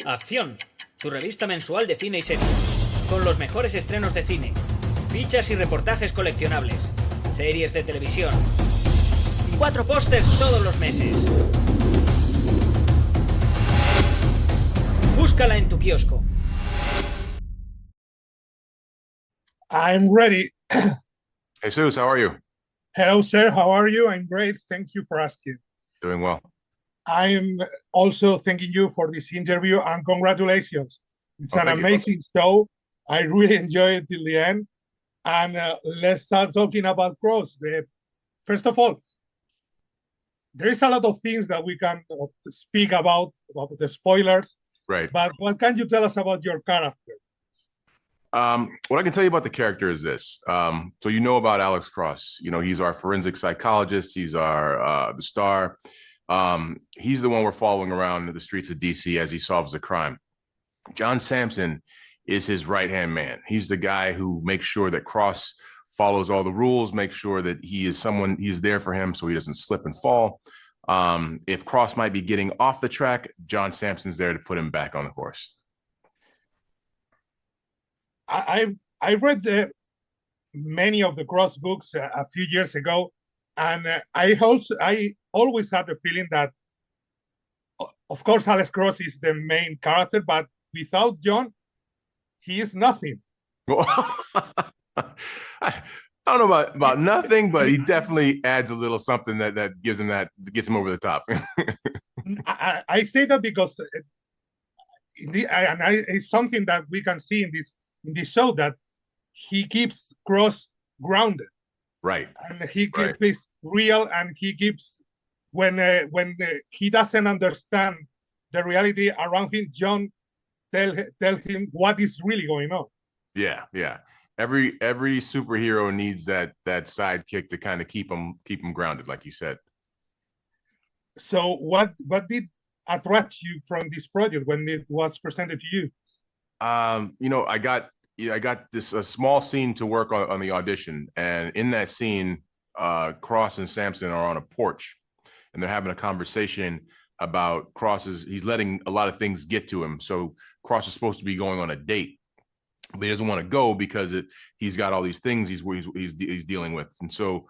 Acción, tu revista mensual de cine y series, con los mejores estrenos de cine, fichas y reportajes coleccionables, series de televisión y 4 pósters todos los meses. Búscala en tu quiosco. I'm ready. Jesus, how are you? Hello, sir. How are you? I'm great. Thank you for asking. Doing well. I'm also thanking you for this interview and congratulations. It's an amazing show. I really enjoyed it till the end. And let's start talking about Cross. First of all, there is a lot of things that we can speak about the spoilers. Right. But what can you tell us about your character? What I can tell you about the character is this. So you know about Alex Cross. You know, he's our forensic psychologist. He's our the star. He's the one we're following around the streets of DC as he solves the crime. John Sampson is his right-hand man. He's the guy who makes sure that Cross follows all the rules, makes sure that he's there for him so he doesn't slip and fall. If Cross might be getting off the track, John Sampson's there to put him back on the course. I read many of the Cross books a few years ago, and I always had the feeling that, of course, Alex Cross is the main character, but without John, he is nothing. I don't know about nothing, but he definitely adds a little something that gets him over the top. I say that because it's something that we can see in this show, that he keeps Cross grounded, right? And he keeps it real, and he keeps when he doesn't understand the reality around him, John tell him what is really going on. Yeah. Every superhero needs that sidekick to kind of keep him grounded, like you said. So what did attract you from this project when it was presented to you? You know, I got this a small scene to work on the audition, and in that scene, Cross and Sampson are on a porch, and they're having a conversation about he's letting a lot of things get to him. So Cross is supposed to be going on a date, but he doesn't want to go because he's got all these things he's dealing with. And so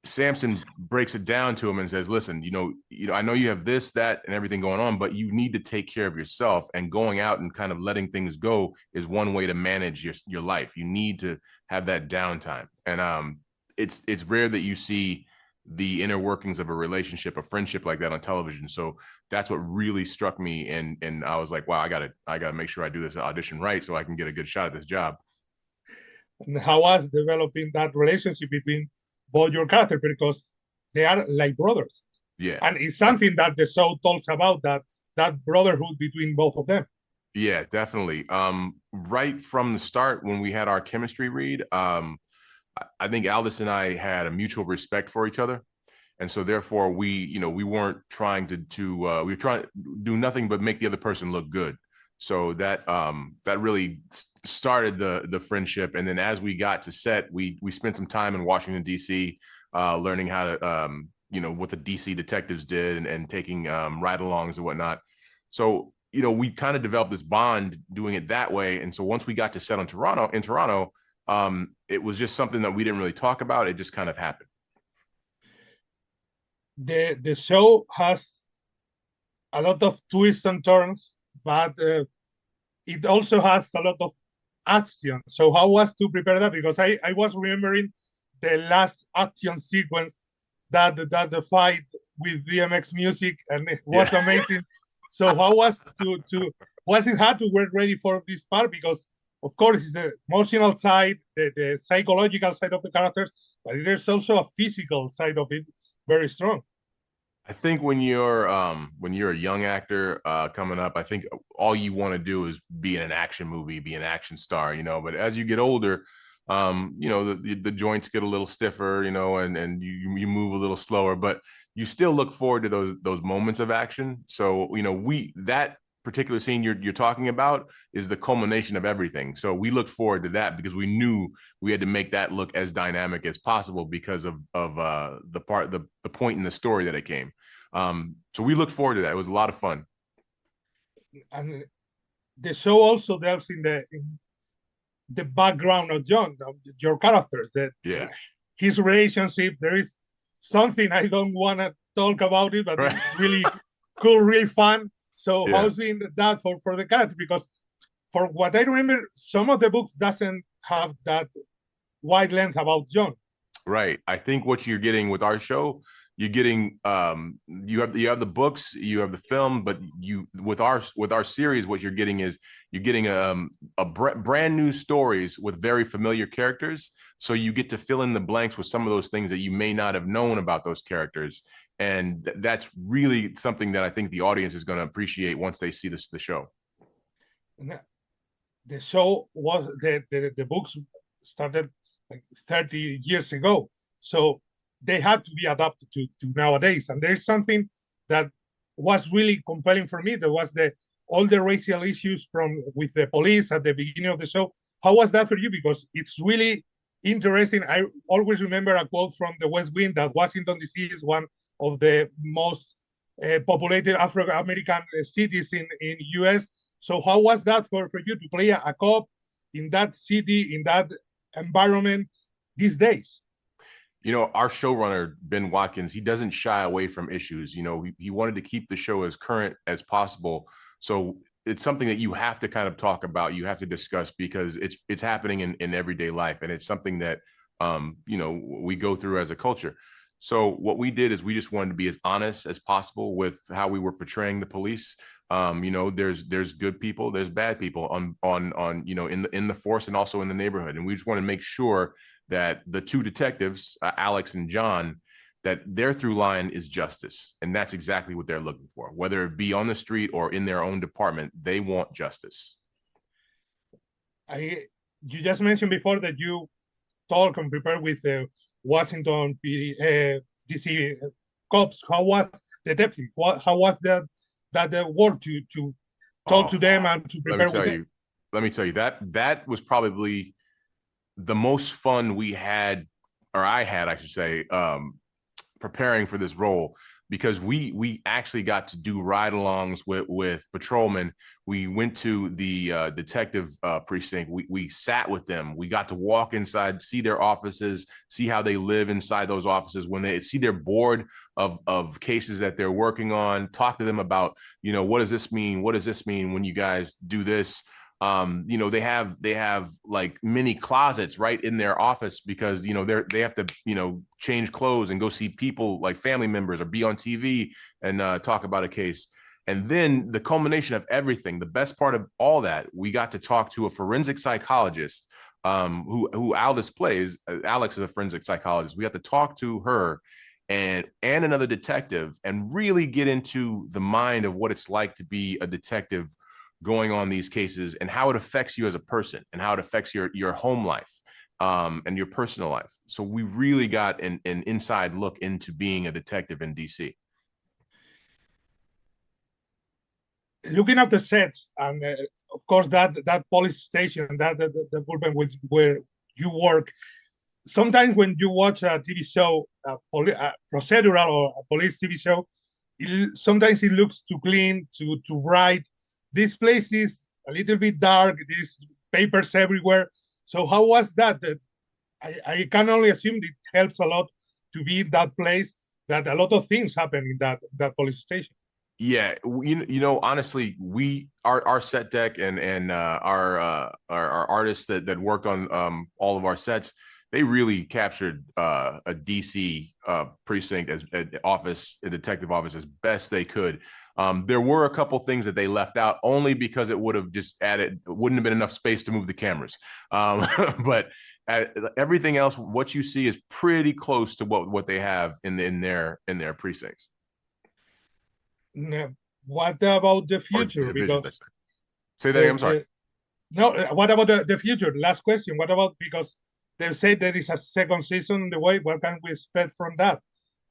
Sampson breaks it down to him and says, listen, you know, I know you have this, that, and everything going on, but you need to take care of yourself, and going out and kind of letting things go is one way to manage your life. You need to have that downtime. And it's rare that you see the inner workings of a relationship, a friendship like that on television. So that's what really struck me. And I was like, wow, I gotta make sure I do this audition right so I can get a good shot at this job. And how was developing that relationship between both your characters, because they are like brothers? Yeah. And it's something that the show talks about, that brotherhood between both of them. Yeah, definitely. Right from the start, when we had our chemistry read, I think Aldous and I had a mutual respect for each other. And so therefore we weren't trying to we were trying to do nothing but make the other person look good. So that really started the friendship. And then as we got to set, we spent some time in Washington, D.C., learning how to, what the D.C. detectives did and taking ride-alongs and whatnot. So, we kind of developed this bond doing it that way. And so once we got to set in Toronto, it was just something that we didn't really talk about. It just kind of happened. The show has a lot of twists and turns, but it also has a lot of action. So how was to prepare that? Because I was remembering the last action sequence, that the fight with DMX music, and it was amazing. So how was was it hard to work ready for this part? Because of course it's the emotional side, the psychological side of the characters, but there's also a physical side of it very strong. I think when you're a young actor coming up, I think all you want to do is be in an action movie, be an action star, But as you get older, the joints get a little stiffer, and you move a little slower, but you still look forward to those moments of action. So that particular scene you're talking about is the culmination of everything. So we looked forward to that because we knew we had to make that look as dynamic as possible because of the point in the story that it came. So we looked forward to that. It was a lot of fun. And the show also delves in the background of John, your characters, that Yeah. his relationship. There is something I don't want to talk about it, but Right. it's really cool, really fun. So Yeah. how's been that for the character? Because for what I remember, some of the books doesn't have that wide length about John. Right. I think what you're getting with our show, you're getting you have the books, you have the film, but you with our series, what you're getting is you're getting brand new stories with very familiar characters. So you get to fill in the blanks with some of those things that you may not have known about those characters. And that's really something that I think the audience is going to appreciate once they see the show. The show was the books started like 30 years ago, so they had to be adapted to nowadays. And there's something that was really compelling for me. That was all the racial issues with the police at the beginning of the show. How was that for you? Because it's really interesting. I always remember a quote from The West Wing that Washington D.C. is one of the most populated Afro-American cities in U.S. So how was that for you to play a cop in that city, in that environment these days? You know, our showrunner, Ben Watkins, he doesn't shy away from issues. You know, he wanted to keep the show as current as possible. So it's something that you have to kind of talk about, you have to discuss, because it's happening in everyday life. And it's something that, you know, we go through as a culture. So what we did is we just wanted to be as honest as possible with how we were portraying the police. You know, there's good people, there's bad people on you know, in the force and also in the neighborhood. And we just want to make sure that the two detectives, Alex and John, that their through line is justice. And that's exactly what they're looking for, whether it be on the street or in their own department. They want justice. You just mentioned before that you talk and prepare with the Washington DC cops. How was the deputy? How was that work to talk to them and to prepare with them? Let me tell you, that was probably the most fun we had, or I had, I should say, preparing for this role, because we actually got to do ride-alongs with patrolmen. We went to the detective precinct. We sat with them. We got to walk inside, see their offices, see how they live inside those offices. When they see their board of cases that they're working on, talk to them about, you know, what does this mean? What does this mean when you guys do this? You know, they have like mini closets right in their office, because, you know, they have to, you know, change clothes and go see people like family members or be on TV and talk about a case. And then the culmination of everything, the best part of all that, we got to talk to a forensic psychologist who Aldous plays. Alex is a forensic psychologist. We got to talk to her and another detective and really get into the mind of what it's like to be a detective going on these cases, and how it affects you as a person, and how it affects your home life and your personal life. So we really got an inside look into being a detective in DC. Looking at the sets, and of course that police station, that the bullpen where you work. Sometimes when you watch a TV show, a procedural or a police TV show, sometimes it looks too clean, too bright. This place is a little bit dark. There's papers everywhere. So how was that? I can only assume it helps a lot to be in that place, that a lot of things happen in that police station. Yeah, you know, honestly, our set deck and our artists that worked on all of our sets, they really captured a DC precinct as office, a detective office, as best they could. There were a couple things that they left out, only because it would have just wouldn't have been enough space to move the cameras. But everything else, what you see is pretty close to what they have in their precincts. What about the future? Because say that again, I'm sorry. No, what about the future? Last question. What about, because they say there is a second season in the way. What can we expect from that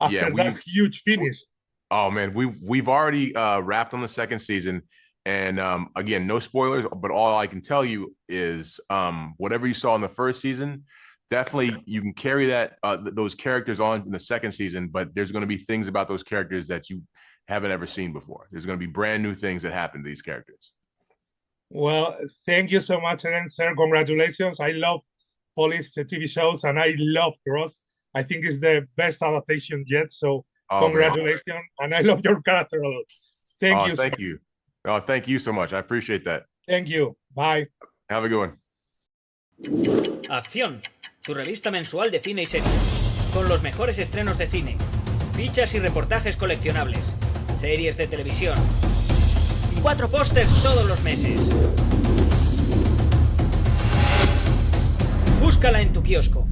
after that huge finish? Oh man, we've already wrapped on the second season, and again, no spoilers, but all I can tell you is whatever you saw in the first season, definitely you can carry that those characters on in the second season, but there's going to be things about those characters that you haven't ever seen before. There's going to be brand new things that happen to these characters. Well, thank you so much again, sir. Congratulations. I love police TV shows and I love Cross. I think it's the best adaptation yet. So congratulations. Man. And I love your character a lot. Thank you. Thank you. Oh, thank you so much. I appreciate that. Thank you. Bye. Have a good one. Acción, tu revista mensual de cine y series, con los mejores estrenos de cine, fichas y reportajes coleccionables, series de televisión y 4 pósters todos los meses. Búscala en tu quiosco.